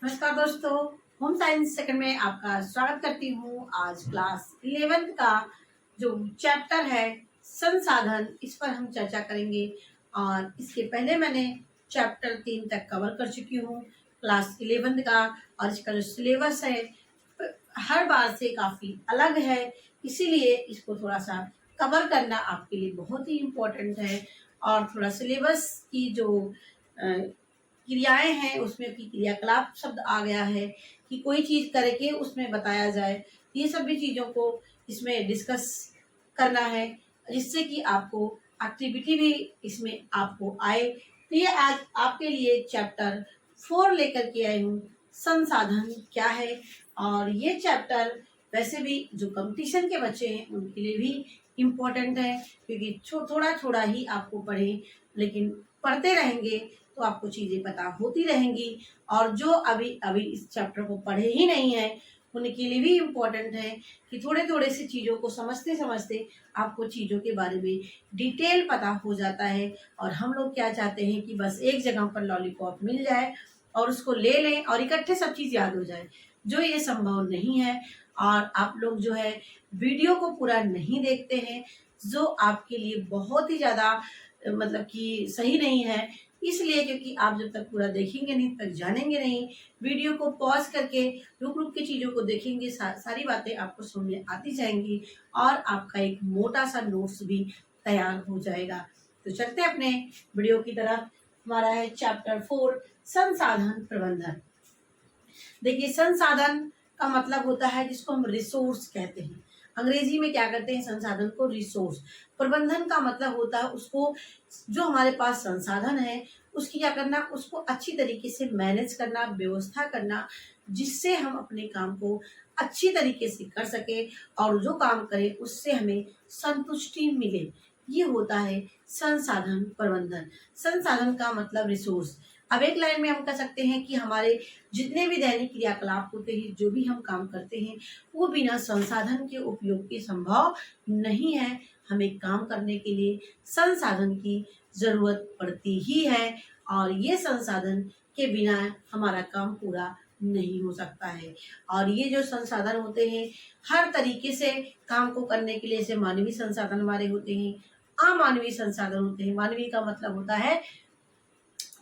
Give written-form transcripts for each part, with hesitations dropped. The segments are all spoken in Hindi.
नमस्कार दोस्तों, होम साइंस सेकंड में आपका स्वागत करती हूँ। आज क्लास 11th का जो चैप्टर है संसाधन, इस पर हम चर्चा करेंगे। और इसके पहले मैंने चैप्टर 3 तक कवर कर चुकी हूँ क्लास 11th का। और इसका जो सिलेबस है हर बार से काफ़ी अलग है, इसीलिए इसको थोड़ा सा कवर करना आपके लिए बहुत ही इम्पोर्टेंट है। और थोड़ा सिलेबस की जो क्रियाएं हैं उसमें की क्रियाकलाप शब्द आ गया है कि कोई चीज करके उसमें बताया जाए। ये सभी चीजों को इसमें डिस्कस करना है, जिससे कि आपको एक्टिविटी भी इसमें आपको आए। तो ये आज आपके लिए चैप्टर 4 लेकर के आई हूँ, संसाधन क्या है। और ये चैप्टर वैसे भी जो कंपटीशन के बच्चे हैं उनके लिए भी इम्पोर्टेंट है, क्योंकि थोड़ा थोड़ा ही आपको पढ़े, लेकिन पढ़ते रहेंगे तो आपको चीजें पता होती रहेंगी। और जो अभी अभी इस चैप्टर को पढ़े ही नहीं है उनके लिए भी इम्पोर्टेंट है कि थोड़े थोड़े से चीज़ों को समझते समझते आपको चीज़ों के बारे में डिटेल पता हो जाता है। और हम लोग क्या चाहते हैं कि बस एक जगह पर लॉलीपॉप मिल जाए और उसको ले लें और इकट्ठे सब चीज़ याद हो जाए, जो ये संभव नहीं है। और आप लोग जो है वीडियो को पूरा नहीं देखते हैं, जो आपके लिए बहुत ही ज़्यादा मतलब कि सही नहीं है, इसलिए क्योंकि आप जब तक पूरा देखेंगे नहीं तक जानेंगे नहीं। वीडियो को पॉज करके रुक रुक के चीज़ों को देखेंगे, सारी बातें आपको समझ में आती जाएंगी और आपका एक मोटा सा नोट्स भी तैयार हो जाएगा। तो चलते हैं अपने वीडियो की तरफ। हमारा है चैप्टर 4 संसाधन प्रबंधन। देखिए, संसाधन का मतलब होता है जिसको हम रिसोर्स कहते हैं। अंग्रेजी में क्या करते हैं, संसाधन को रिसोर्स। प्रबंधन का मतलब होता है उसको, जो हमारे पास संसाधन है उसकी क्या करना, उसको अच्छी तरीके से मैनेज करना, व्यवस्था करना, जिससे हम अपने काम को अच्छी तरीके से कर सके और जो काम करें उससे हमें संतुष्टि मिले। ये होता है संसाधन प्रबंधन। संसाधन का मतलब रिसोर्स। अब एक लाइन में हम कह सकते हैं कि हमारे जितने भी दैनिक क्रियाकलाप होते हैं, जो भी हम काम करते हैं, वो बिना संसाधन के उपयोग के संभव नहीं है। हमें काम करने के लिए संसाधन की जरूरत पड़ती ही है और ये संसाधन के बिना हमारा काम पूरा नहीं हो सकता है। और ये जो संसाधन होते हैं हर तरीके से काम को करने के लिए, जैसे मानवीय संसाधन हमारे होते हैं, अमानवीय संसाधन होते हैं। मानवीय का मतलब होता है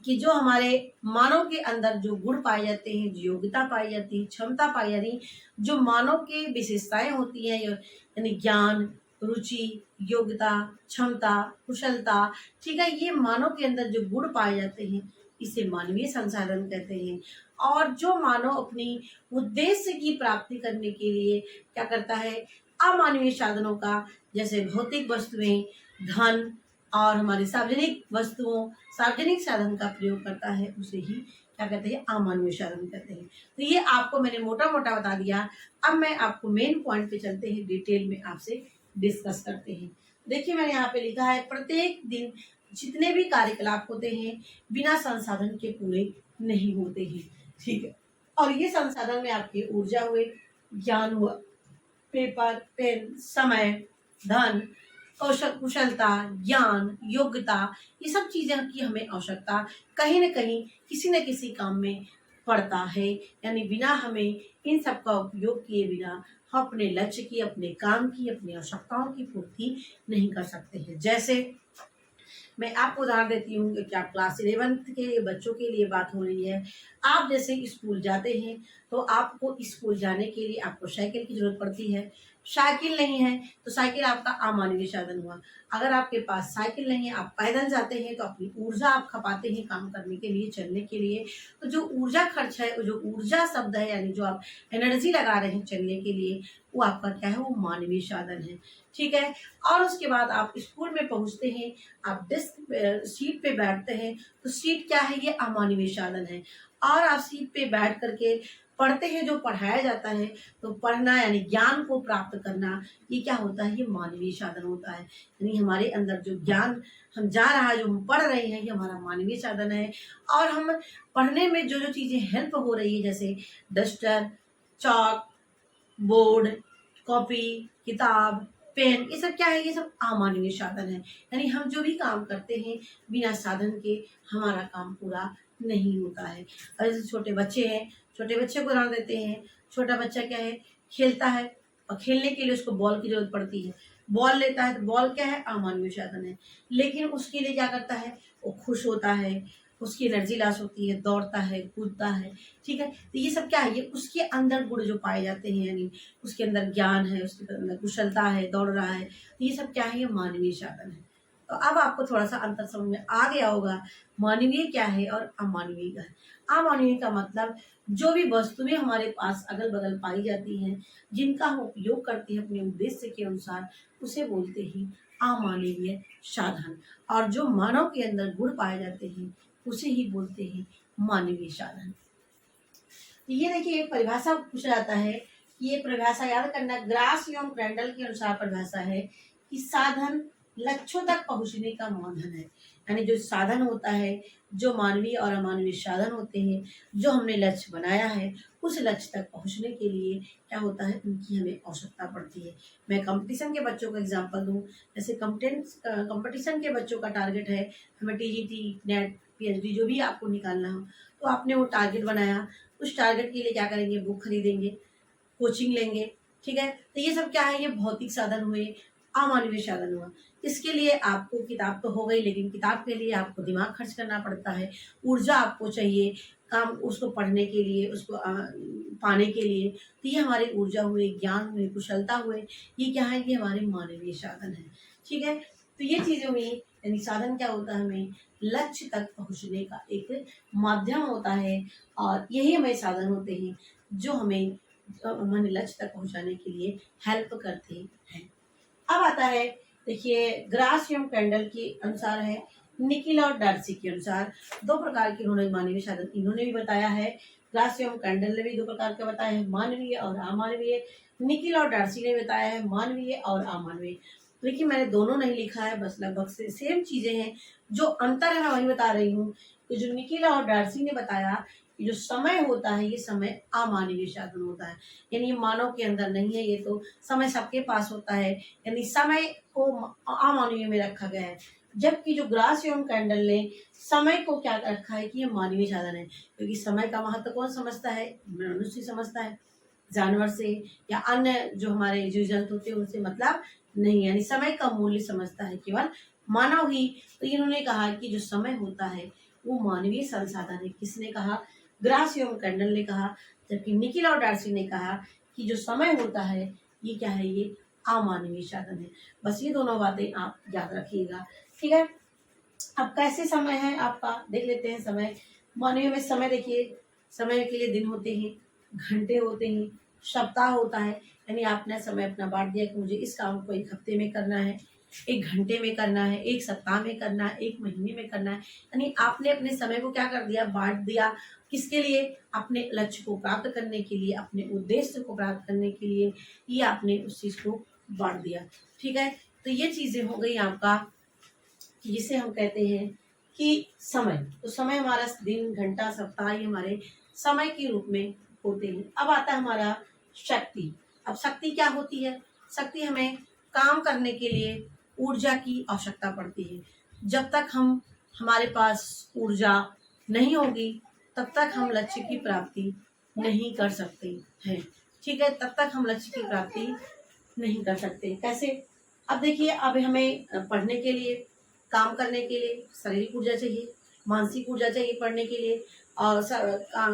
कि जो हमारे मानव के अंदर जो गुण पाए जाते हैं, जो योग्यता पाई जाती है, क्षमता पाई जाती है, जो मानव के विशेषताएं होती हैं, यानी ज्ञान, रुचि, योग्यता, क्षमता, कुशलता, ठीक है, ये मानव के अंदर जो गुण पाए जाते हैं इसे मानवीय संसाधन कहते हैं। और जो मानव अपनी उद्देश्य की प्राप्ति करने के लिए क्या करता है, अमानवीय साधनों का, जैसे भौतिक वस्तुएं, धन और हमारी सार्वजनिक वस्तुओं, सार्वजनिक साधन का प्रयोग करता है, उसे ही क्या कहते हैं, अमानवीय साधन कहते हैं। तो ये आपको मैंने मोटा मोटा बता दिया। अब मैं आपको मेन पॉइंट पे चलते हैं, डिटेल में आपसे डिस्कस करते हैं। देखिए, मैंने यहाँ पे लिखा है प्रत्येक दिन जितने भी कार्यकलाप होते हैं बिना संसाधन के पूरे नहीं होते हैं। ठीक है, और ये संसाधन में आपके ऊर्जा हुए, ज्ञान हुआ, पेपर, पेन, समय, धन, कुशलता, ज्ञान, योग्यता, ये सब चीजें की हमें आवश्यकता कहीं न कहीं किसी न किसी काम में पड़ता है। यानी बिना हमें इन सब का उपयोग किए बिना हम अपने लक्ष्य की, अपने काम की, अपनी आवश्यकताओं की पूर्ति नहीं कर सकते हैं। जैसे मैं आपको उदाहरण देती हूँ कि आप क्लास 11th के बच्चों के लिए बात हो रही है। आप जैसे स्कूल जाते हैं तो आपको स्कूल जाने के लिए आपको साइकिल की जरूरत पड़ती है। साइकिल नहीं है तो साइकिल आपका अमानवीय साधन हुआ। अगर आपके पास साइकिल नहीं है, आप पैदल जाते हैं, तो अपनी ऊर्जा आप खपाते हैं काम करने के लिए, चलने के लिए। तो जो ऊर्जा खर्च है, जो ऊर्जा शब्द है, यानी जो आप एनर्जी लगा रहे हैं चलने के लिए, वो आपका क्या है, वो मानवीय साधन है। ठीक है, और उसके बाद आप स्कूल में पहुंचते हैं, आप डेस्क सीट पे बैठते हैं, तो सीट क्या है, ये अमानवीय साधन है। और आप सीट पे बैठ करके पढ़ते हैं, जो पढ़ाया जाता है, तो पढ़ना यानी ज्ञान को प्राप्त करना, ये क्या होता है, ये मानवीय साधन होता है। यानी हमारे अंदर जो ज्ञान हम जा रहा है, जो हम पढ़ रहे हैं, ये हमारा मानवीय साधन है। और हम पढ़ने में जो जो चीजें हेल्प हो रही है, जैसे डस्टर, चॉक, बोर्ड, कॉपी, किताब, पेन, ये सब क्या है, ये सब अमानवीय साधन है। यानी हम जो भी काम करते हैं बिना साधन के हमारा काम पूरा नहीं होता है। और जैसे छोटे बच्चे हैं, छोटे बच्चे को उदाहरण देते हैं। छोटा बच्चा क्या है, खेलता है और खेलने के लिए उसको बॉल की जरूरत पड़ती है। बॉल लेता है तो बॉल क्या है, अमानवीय साधन है। लेकिन उसके लिए क्या करता है, वो खुश होता है, उसकी एनर्जी लॉस होती है, दौड़ता है, कूदता है। ठीक है, तो ये सब क्या है, ये उसके अंदर गुण जो पाए जाते हैं, यानी उसके अंदर ज्ञान है, उसके अंदर कुशलता है, दौड़ रहा है, तो ये सब क्या है, ये मानवीय साधन है। तो अब आपको थोड़ा सा अंतर समझ में आ गया होगा, मानवीय क्या है और अमानवीय क्या है। अमानवीय का मतलब जो भी वस्तुएं हमारे पास अगल बगल पाई जाती हैं, जिनका हम उपयोग करते हैं अपने उद्देश्य के अनुसार, उसे बोलते हैं अमानवीय साधन। और जो मानव के अंदर गुण पाए जाते हैं, उसे ही बोलते हैं मानवीय साधन। तो ये देखिए, एक परिभाषा पूछा जाता है कि ये परिभाषा याद करना, ग्रास एवं ब्रैंडल के अनुसार परिभाषा है कि साधन लक्ष्यों तक पहुंचने का माध्यम है। यानी जो साधन होता है, जो मानवीय और अमानवीय साधन होते हैं, जो हमने लक्ष्य बनाया है, उस लक्ष्य तक पहुंचने के लिए क्या होता है, उनकी हमें आवश्यकता पड़ती है। मैं कंपटीशन के बच्चों का एग्जांपल दूं, जैसे कंपटीशन के बच्चों का टारगेट है हमें टीजीटी, नेट, पीएचडी जो भी आपको निकालना हो, तो आपने वो टारगेट बनाया, उस टारगेट के लिए क्या करेंगे, बुक खरीदेंगे, कोचिंग लेंगे। ठीक है, तो ये सब क्या है, ये भौतिक साधन हुए, अमानवीय साधन हुआ। इसके लिए आपको किताब तो हो गई, लेकिन किताब के लिए आपको दिमाग खर्च करना पड़ता है, ऊर्जा आपको चाहिए काम उसको पढ़ने के लिए, उसको पाने के लिए। तो ये हमारी ऊर्जा हुए, ज्ञान हुए, कुशलता हुए, ये क्या है, ये हमारे मानवीय साधन है। ठीक है, तो ये चीजें हुई, यानी साधन क्या होता है, हमें लक्ष्य तक पहुंचने का एक माध्यम होता है, और यही हमें साधन होते हैं जो हमें हमारे लक्ष्य तक पहुंचाने के लिए हेल्प करते हैं। अब आता है, देखिए, ग्रास एवं कैंडल के अनुसार है, निकिल और डार्सी के अनुसार दो प्रकार के उन्होंने मानवीय साधन इन्होंने भी बताया है। ग्रास एवं कैंडल ने भी दो प्रकार के बताया है, मानवीय और अमानवीय। निकिल और डार्सी ने बताया है मानवीय और अमानवीय। देखिए, मैंने दोनों नहीं लिखा है, बस लगभग से सेम चीजें हैं, जो अंतर है मैं वही बता रही हूँ। तो जो निकिल और डार्सी ने बताया कि जो समय होता है, ये समय अमानवीय साधन होता है, यानी ये मानव के अंदर नहीं है, ये तो समय सबके पास होता है, यानी समय को अमानवीय में रखा गया है। जबकि जो ग्रास एवं कैंडल ने समय को क्या रखा है कि ये मानवीय साधन है, क्योंकि समय का महत्व कौन समझता है, मनुष्य समझता है, जानवर से या अन्य जो हमारे जीव जंतु होते हैं उनसे मतलब नहीं, यानी समय का मूल्य समझता है केवल मानव ही। तो इन्होंने कहा कि जो समय होता है वो मानवीय संसाधन है। किसने कहा, ग्रास एवं कैंडल ने कहा। जबकि निकिल और डार्सी ने कहा कि जो समय होता है ये क्या है, ये अमानवीय साधन है। बस ये दोनों बातें आप याद रखिएगा। ठीक है, अब कैसे समय है आपका देख लेते हैं। समय मानवीय में समय देखिए, समय के लिए दिन होते हैं, घंटे होते हैं, सप्ताह होता है, यानी आपने समय अपना बांट दिया कि मुझे इस काम को एक हफ्ते में करना है, एक घंटे में करना है, एक सप्ताह में करना है, एक महीने में करना है। यानी आपने अपने समय को क्या कर दिया, बांट दिया। किसके लिए, अपने लक्ष्य को प्राप्त करने के लिए, अपने उद्देश्य को प्राप्त करने के लिए ये आपने उस चीज को बांट दिया। ठीक है, तो ये चीजें हो गई आपका, जिसे हम कहते हैं कि समय। तो समय हमारा दिन, घंटा, सप्ताह, ये हमारे समय के रूप में होते हैं। अब आता है हमारा शक्ति। अब शक्ति क्या होती है, शक्ति हमें काम करने के लिए ऊर्जा की आवश्यकता पड़ती है। जब तक हम हमारे पास ऊर्जा नहीं होगी, तब तक हम लक्ष्य की प्राप्ति नहीं कर सकते हैं। ठीक है, तब तक हम लक्ष्य की प्राप्ति नहीं कर सकते। कैसे, अब देखिए, अब हमें पढ़ने के लिए, काम करने के लिए शारीरिक ऊर्जा चाहिए, मानसिक ऊर्जा चाहिए पढ़ने के लिए, और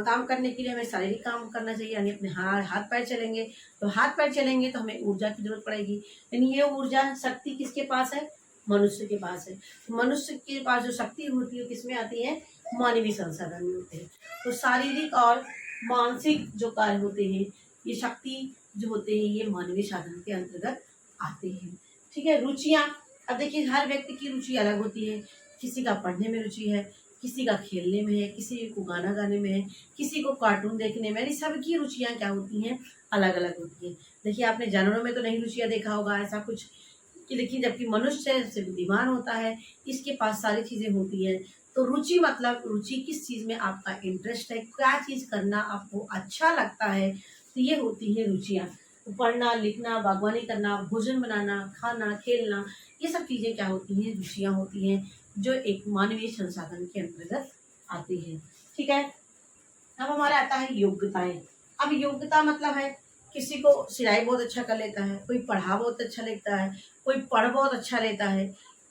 काम करने के लिए हमें शारीरिक काम करना चाहिए, यानी अपने हाथ पैर चलेंगे। तो हाथ पैर चलेंगे तो हमें ऊर्जा की जरूरत पड़ेगी, यानी ये ऊर्जा शक्ति किसके पास है, मनुष्य के पास है। तो मनुष्य के पास जो शक्ति होती है किसमें आती है, मानवीय संसाधन में होते हैं। तो शारीरिक और मानसिक जो कार्य होते हैं, ये शक्ति जो होते हैं, ये मानवीय साधन के अंतर्गत आते हैं। ठीक है, रुचियाँ। अब देखिए, हर व्यक्ति की रुचि अलग होती है। किसी का पढ़ने में रुचि है, किसी का खेलने में है, किसी को गाना गाने में है, किसी को कार्टून देखने में, यानी सबकी रुचियाँ क्या होती हैं, अलग अलग होती हैं। देखिए, आपने जानवरों में तो नहीं रुचियाँ देखा होगा ऐसा कुछ कि देखिए, जबकि मनुष्य से बुद्धिमान होता है, इसके पास सारी चीज़ें होती हैं। तो रुचि मतलब रुचि किस चीज़ में आपका इंटरेस्ट है, क्या चीज़ करना आपको अच्छा लगता है, तो ये होती है रुचियाँ। पढ़ना, लिखना, बागवानी करना, भोजन बनाना, खाना, खेलना, ये सब चीज़ें क्या होती हैं, रुचियाँ होती हैं, जो एक मानवीय संसाधन के अंतर्गत आती हैं। ठीक है। अब हमारा आता है योग्यताएं। अब योग्यता मतलब है किसी को सिलाई बहुत अच्छा कर लेता है, कोई पढ़ा बहुत अच्छा लेता है, कोई पढ़ बहुत अच्छा लेता है,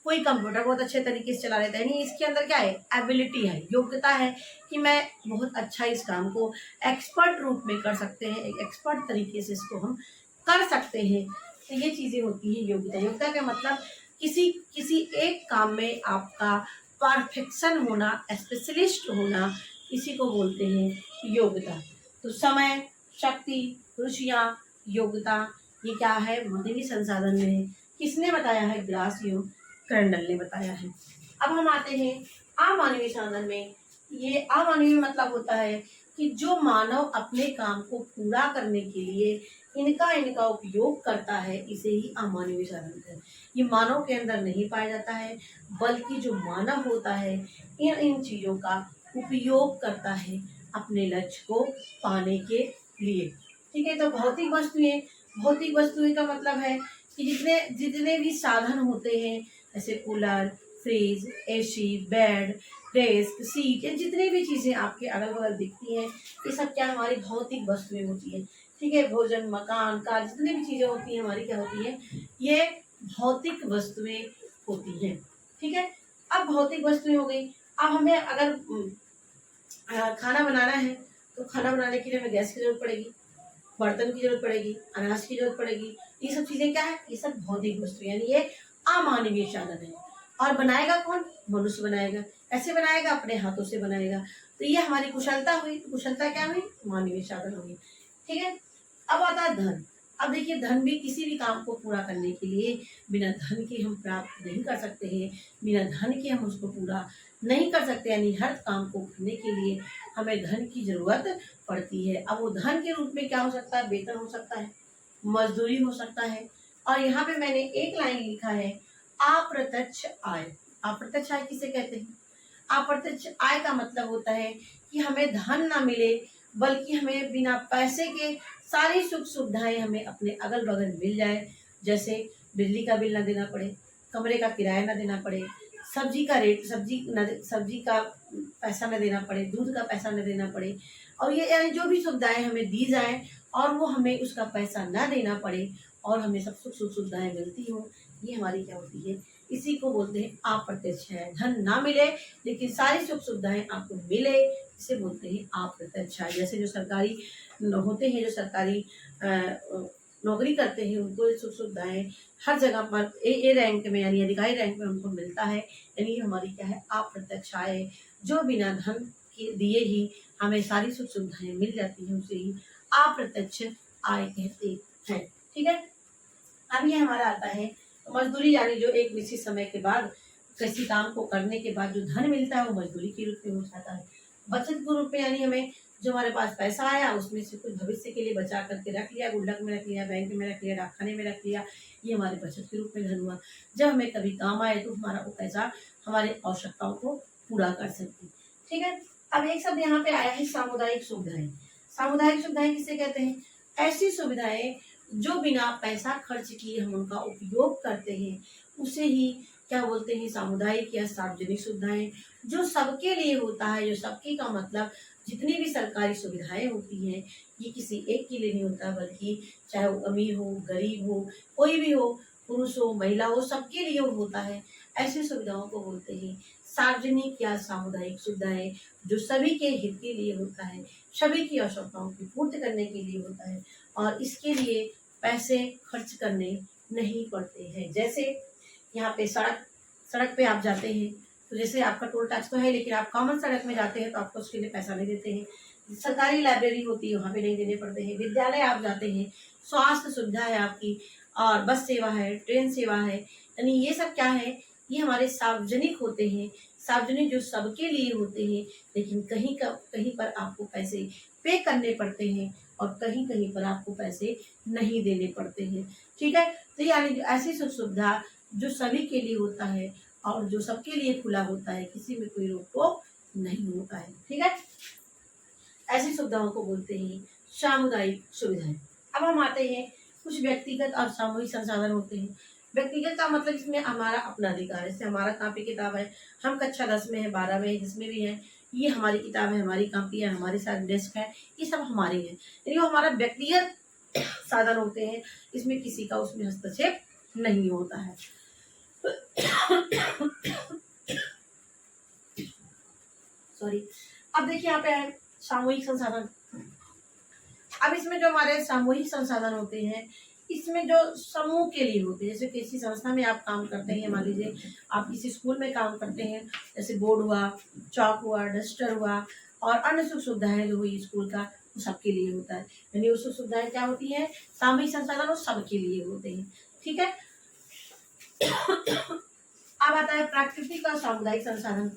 कोई कंप्यूटर बहुत अच्छे तरीके से चला लेता है। यानी इसके अंदर क्या है, एबिलिटी है, योग्यता है कि मैं बहुत अच्छा इस काम को एक्सपर्ट रूप में कर सकते हैं, एक एक्सपर्ट तरीके से इसको हम कर सकते हैं। तो ये चीजें होती हैं योग्यता। योग्यता का मतलब किसी किसी एक काम में आपका परफेक्शन होना, स्पेशलिस्ट होना, इसी को बोलते हैं योग्यता। तो समय, शक्ति, रुचियां, योग्यता, ये क्या है, मानवीय संसाधन में है। किसने बताया है, ग्रासियो कर्नल ने बताया है। अब हम आते हैं अमानवीय संसाधन में। ये अमानवीय मतलब होता है कि जो मानव अपने काम को पूरा करने के लिए इनका उपयोग करता है, इसे ही अमानवीय साधन कहते हैं। ये मानव के अंदर नहीं पाया जाता है, बल्कि जो मानव होता है इन चीजों का उपयोग करता है अपने लक्ष्य को पाने के लिए। ठीक है। तो भौतिक वस्तुएं का मतलब है कि जितने जितने भी साधन होते हैं, जैसे cooler, fridge, AC, bed, desk, seat, ये जितनी भी चीजें आपके अगल बगल दिखती हैं, ये सब क्या हमारी भौतिक वस्तुएं होती है। ठीक है। भोजन, मकान, कार, जितनी भी चीजें होती हैं हमारी क्या होती है, ये भौतिक वस्तुएं होती हैं। ठीक है। अब भौतिक वस्तुएं हो गई। अब हमें अगर खाना बनाना है, तो खाना बनाने के लिए हमें गैस की जरूरत पड़ेगी, बर्तन की जरूरत पड़ेगी, अनाज की जरूरत पड़ेगी। ये सब चीजें क्या है, ये सब भौतिक वस्तु, यानी ये अमानवीय साधन है। और बनाएगा कौन, मनुष्य बनाएगा। ऐसे बनाएगा, अपने हाथों से बनाएगा। तो ये हमारी कुशलता हुई। कुशलता क्या हुई, मानवीय साधन हुई। ठीक है। अब आता है धन। अब देखिए, धन भी किसी भी काम को पूरा करने के लिए बिना धन के हम प्राप्त नहीं कर सकते हैं, बिना धन के हम उसको पूरा नहीं कर सकते। यानी हर काम को करने के लिए हमें धन की जरूरत पड़ती है। अब वो धन के रूप में क्या हो सकता है, वेतन हो सकता है, मजदूरी हो सकता है। और यहाँ पे मैंने एक लाइन लिखा है, अप्रत्यक्ष आय। अप्रत्यक्ष आय किसे कहते हैं, अप्रत्यक्ष आय का मतलब होता है कि हमें धन ना मिले, बल्कि हमें बिना पैसे के सारी सुख सुविधाएं हमें अपने अगल बगल मिल जाए। जैसे बिजली का बिल ना देना पड़े, कमरे का किराया ना देना पड़े, सब्जी का रेट सब्जी का पैसा न देना पड़े, दूध का पैसा न देना पड़े, और ये यानी जो भी सुविधाएं हमें दी जाए और वो हमें उसका पैसा ना देना पड़े और हमें सब सुख सुविधाएं मिलती हो, ये हमारी क्या होती है, इसी को बोलते हैं अप्रत्यक्ष है। धन ना मिले लेकिन सारी सुख सुविधाएं आपको मिले, इसे बोलते हैं अप्रत्यक्ष है। जैसे जो सरकारी होते हैं, जो सरकारी नौकरी करते हैं, उनको सुख सुविधाएं हर जगह पर ए रैंक में, यानी अधिकारी रैंक में उनको मिलता है। यानी हमारी क्या है, अप्रत्यक्ष आय, जो बिना धन के दिए ही हमें सारी सुख सुविधाएं मिल जाती हैं, उसे ही अप्रत्यक्ष आय कहते हैं। ठीक है। अब ये हमारा आता है मजदूरी, यानी जो एक निश्चित समय के बाद किसी काम को करने के बाद जो धन मिलता है वो मजदूरी के रूप में हो जाता है। बचत के रूप में, यानी हमें जो हमारे पास पैसा आया उसमें से कुछ भविष्य के लिए बचा करके रख लिया, गुल्लक में रख लिया, बैंक में रख लिया, डाकखाने में रख लिया, ये हमारे बचत के रूप में धन हुआ। जब हमें कभी काम आए तो हमारा वो पैसा हमारे आवश्यकताओं को पूरा कर सकती। ठीक है। अब एक शब्द यहाँ पे आया है, सामुदायिक सुविधाएं। सामुदायिक सुविधाएं किसे कहते हैं, ऐसी सुविधाएं जो बिना पैसा खर्च किए हम उनका उपयोग करते हैं, उसे ही क्या बोलते हैं, सामुदायिक या सार्वजनिक सुविधाएं, जो सबके लिए होता है। जो सबके का मतलब जितनी भी सरकारी सुविधाएं होती हैं, ये किसी एक के लिए नहीं होता, बल्कि चाहे वो अमीर हो, गरीब हो, कोई भी हो, पुरुष हो, महिला हो, सबके लिए होता है। ऐसी सुविधाओं को बोलते हैं सार्वजनिक या सामुदायिक सुविधाएं, जो सभी के हित के लिए होता है, सभी की आवश्यकताओं की पूर्ति करने के लिए होता है, और इसके लिए पैसे खर्च करने नहीं पड़ते हैं। जैसे यहाँ पे सड़क पे आप जाते हैं, तो जैसे आपका टोल टैक्स तो है, लेकिन आप कॉमन सड़क में जाते हैं तो आपको उसके लिए पैसा नहीं देते हैं। सरकारी लाइब्रेरी होती है, वहाँ पे नहीं देने पड़ते हैं। विद्यालय आप जाते हैं, स्वास्थ्य सुविधा है आपकी, और बस सेवा है, ट्रेन सेवा है, यानी ये सब क्या है, ये हमारे सार्वजनिक होते हैं। सार्वजनिक जो सबके लिए होते हैं, लेकिन कहीं पर आपको पैसे पे करने पड़ते हैं और कहीं कहीं पर आपको पैसे नहीं देने पड़ते हैं। ठीक है। तो यानी ऐसी सुख सुविधा जो सभी के लिए होता है और जो सबके लिए खुला होता है, किसी में कोई रोक टोक नहीं होता है। ठीक है। ऐसी सुविधाओं को बोलते हैं सामुदायिक सुविधाएं। अब हम आते हैं कुछ व्यक्तिगत और सामूहिक संसाधन होते हैं। व्यक्तिगत का मतलब इसमें हमारा अपना अधिकार है, जैसे हमारा कॉपी किताब है, हम कक्षा 10 में है, 12 में है, जिसमें भी है, ये हमारी किताब है, हमारी कॉपी है, हमारे साथ डेस्क है, ये सब हमारे हैं। यानी वो हमारा व्यक्तिगत साधन होते हैं, इसमें किसी का उसमें हस्तक्षेप नहीं होता है। सॉरी। अब देखिए यहाँ पे है सामूहिक संसाधन। अब इसमें जो हमारे सामूहिक संसाधन होते हैं, इसमें जो समूह के लिए होते हैं, जैसे किसी संस्था में आप काम करते हैं, मान लीजिए आप किसी स्कूल में काम करते हैं, जैसे बोर्ड हुआ, चौक हुआ, डस्टर हुआ और अन्य सुख सुविधाएं जो हुई स्कूल का, वो सबके लिए होता है। यानी वो सुख सुविधाएं क्या होती है, सामूहिक संसाधन वो सबके लिए होते हैं। ठीक है। अब आता है प्राकृतिक और सामुदायिक संसाधन।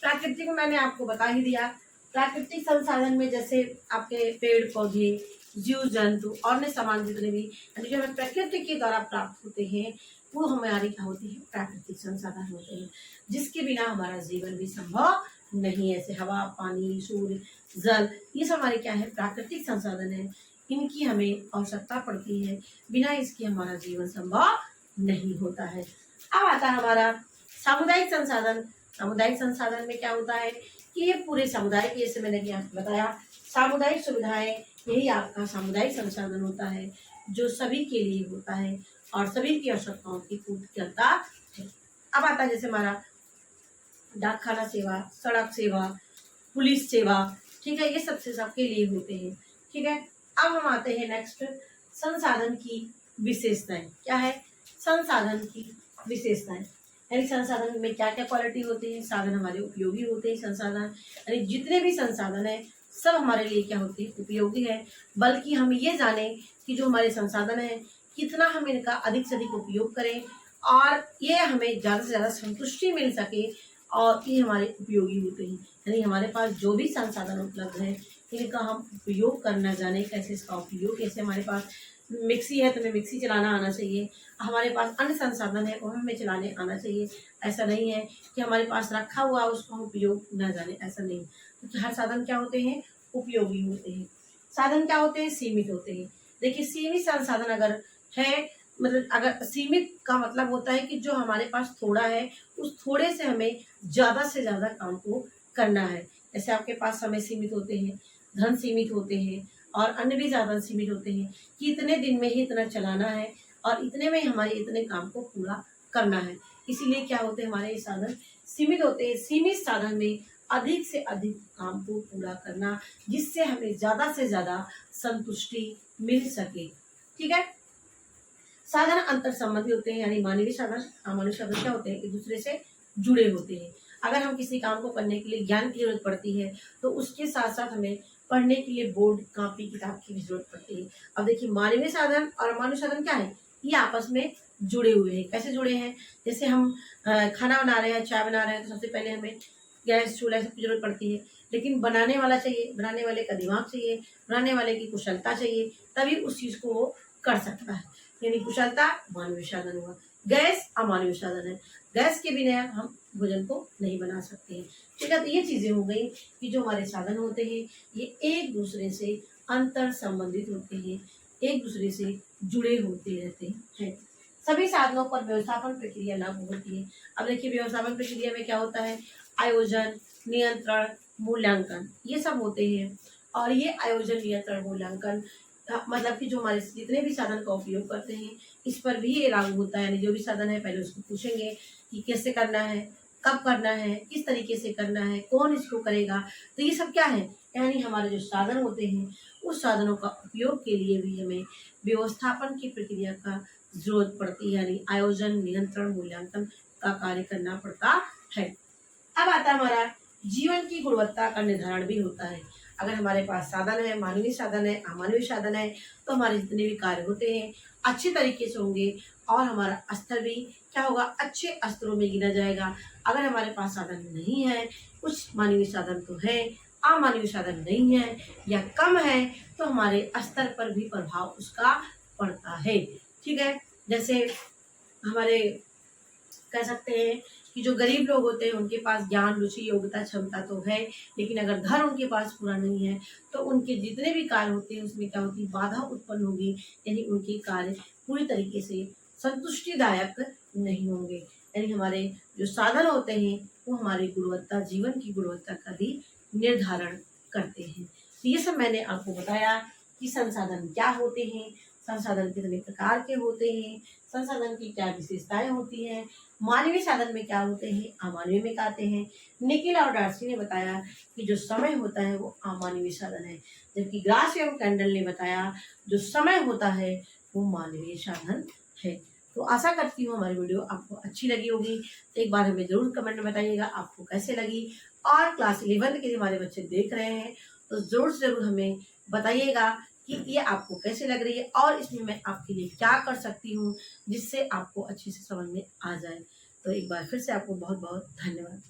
प्राकृतिक मैंने आपको बता ही दिया। प्राकृतिक संसाधन में जैसे आपके पेड़ पौधे, जीव जंतु और अन्य सामान जितने भी यानी जो हमें प्रकृति के द्वारा प्राप्त होते हैं, वो हमारी क्या होती है, प्राकृतिक संसाधन होते हैं, जिसके बिना हमारा जीवन भी संभव नहीं है। जैसे हवा, पानी, सूर्य, जल, ये सब हमारे क्या है, प्राकृतिक संसाधन है। इनकी हमें आवश्यकता पड़ती है, बिना इसके हमारा जीवन संभव नहीं होता है। अब आता है हमारा सामुदायिक संसाधन। सामुदायिक संसाधन में क्या होता है कि ये पूरे समुदाय के, जैसे मैंने आपको बताया, सामुदायिक सुविधाएं, यही आपका सामुदायिक संसाधन होता है, जो सभी के लिए होता है और सभी की आवश्यकताओं की पूर्ति करता है। अब आता है जैसे हमारा डाकखाना सेवा, सड़क सेवा, पुलिस सेवा, ठीक है, ये सबसे सबके लिए होते हैं। ठीक है। अब हम आते हैं नेक्स्ट, संसाधन की विशेषताएं। क्या है, संसाधन की विशेषताएं। यानी संसाधन में क्या क्या क्वालिटी होती है, साधन हमारे उपयोगी होते हैं। संसाधन यानी जितने भी संसाधन है सब हमारे लिए क्या होते हैं, उपयोगी है। बल्कि हम ये जाने कि जो हमारे संसाधन है कितना हम इनका अधिक से अधिक उपयोग करें और ये हमें ज़्यादा से ज़्यादा संतुष्टि मिल सके और ये हमारे उपयोगी होते हैं। यानी हमारे पास जो भी संसाधन उपलब्ध है इनका हम उपयोग करना जाने, कैसे इसका उपयोग, कैसे हमारे पास मिक्सी है तो हमें मिक्सी चलाना आना चाहिए, हमारे पास अन्य संसाधन है वो हमें चलाने आना चाहिए। ऐसा नहीं है कि हमारे पास रखा हुआ उसको हम उपयोग न जाने, ऐसा नहीं। क्योंकि हर साधन क्या होते हैं, उपयोगी होते हैं। साधन क्या होते हैं, सीमित होते हैं। देखिए सीमित संसाधन अगर है, मतलब अगर सीमित का मतलब होता है कि जो हमारे पास थोड़ा है उस थोड़े से हमें ज़्यादा से ज़्यादा काम को करना है। जैसे आपके पास समय सीमित होते हैं, धन सीमित होते हैं और अन्य भी ज़्यादा सीमित होते हैं कि इतने दिन में ही इतना चलाना है और इतने में हमारे इतने काम को पूरा करना है। इसीलिए क्या होते हैं, हमारे ये साधन सीमित होते हैं। सीमित साधन में अधिक से अधिक काम को पूरा करना, जिससे हमें ज़्यादा से ज़्यादा संतुष्टि मिल सके। ठीक है। साधन अंतर संबंधी होते हैं, यानी मानवीय साधन, अमानवीय साधन क्या होते हैं, एक दूसरे से जुड़े होते हैं। अगर हम किसी काम को करने के लिए ज्ञान की जरूरत पड़ती है तो उसके साथ साथ हमें पढ़ने के लिए बोर्ड, कॉपी, किताब की भी जरूरत पड़ती है। अब देखिए मानवीय साधन और अमानवीय साधन क्या है, ये आपस में जुड़े हुए हैं। कैसे जुड़े हैं, जैसे हम खाना बना रहे हैं, चाय बना रहे हैं तो सबसे पहले हमें गैस, चूल्हा सबकी जरूरत पड़ती है, लेकिन बनाने वाला चाहिए, बनाने वाले का दिमाग चाहिए, बनाने वाले की कुशलता चाहिए, तभी उस चीज़ को वो कर सकता है। यानी कुशलता मानवीय साधन हुआ, गैस अमानवीय साधन है। गैस के बिना हम भोजन को नहीं बना सकते हैं। ठीक है। तो ये चीज़ें हो गई कि जो हमारे साधन होते हैं ये एक दूसरे से अंतर संबंधित होते हैं, एक दूसरे से जुड़े होते रहते हैं। सभी साधनों पर व्यवस्थापन प्रक्रिया लागू होती है। अब देखिए व्यवस्थापन प्रक्रिया में क्या होता है, आयोजन, नियंत्रण, मूल्यांकन, ये सब होते हैं। और ये आयोजन, नियंत्रण, मूल्यांकन मतलब कि जो हमारे जितने भी साधन का उपयोग करते हैं इस पर भी ये लागू होता है। यानी जो भी साधन है पहले उसको पूछेंगे कि कैसे करना है, कब करना है, किस तरीके से करना है, कौन इसको करेगा। तो ये सब क्या है, यानी हमारे जो साधन होते हैं उस साधनों का उपयोग के लिए भी हमें व्यवस्थापन की प्रक्रिया का जरूरत पड़ती है। यानी आयोजन, नियंत्रण, मूल्यांकन का कार्य करना पड़ता है। अब आता है हमारा जीवन की गुणवत्ता का निर्धारण भी होता है। अगर हमारे पास साधन है, मानवीय साधन है, अमानवीय साधन है, तो हमारे जितने भी कार्य होते हैं अच्छे तरीके से होंगे और हमारा स्तर भी क्या होगा, अच्छे स्तरों में गिना जाएगा। अगर हमारे पास साधन नहीं है, कुछ मानवीय साधन तो है, अमानवीय साधन नहीं है या कम है, तो हमारे स्तर पर भी प्रभाव उसका पड़ता है। ठीक है। जैसे हमारे कह सकते हैं कि जो गरीब लोग होते हैं उनके पास ज्ञान, रुचि, योग्यता, क्षमता तो है, लेकिन अगर धन उनके पास पूरा नहीं है तो उनके जितने भी कार्य होते हैं उसमें क्या होती है, बाधा उत्पन्न होगी। यानी उनके कार्य पूरी तरीके से संतुष्टिदायक नहीं होंगे। यानी हमारे जो साधन होते हैं वो हमारी गुणवत्ता, जीवन की गुणवत्ता का भी निर्धारण करते हैं। तो ये सब मैंने आपको बताया कि संसाधन क्या होते हैं, संसाधन कितने प्रकार के होते हैं, संसाधन की क्या विशेषताएं होती हैं, मानवीय साधन में क्या होते हैं, अमानवीय में क्या आते हैं। निखिल और डार्सी ने बताया कि जो समय होता है वो अमानवीय साधन है, जबकि ग्रास एवं कैंडल ने बताया जो समय होता है वो मानवीय साधन है। तो आशा करती हूँ हमारी वीडियो आपको अच्छी लगी होगी। तो एक बार हमें जरूर कमेंट में बताइएगा आपको कैसे लगी, और क्लास 11 के लिए हमारे बच्चे देख रहे हैं तो जरूर से जरूर हमें बताइएगा कि ये आपको कैसे लग रही है और इसमें मैं आपके लिए क्या कर सकती हूँ जिससे आपको अच्छे से समझ में आ जाए। तो एक बार फिर से आपको बहुत बहुत धन्यवाद।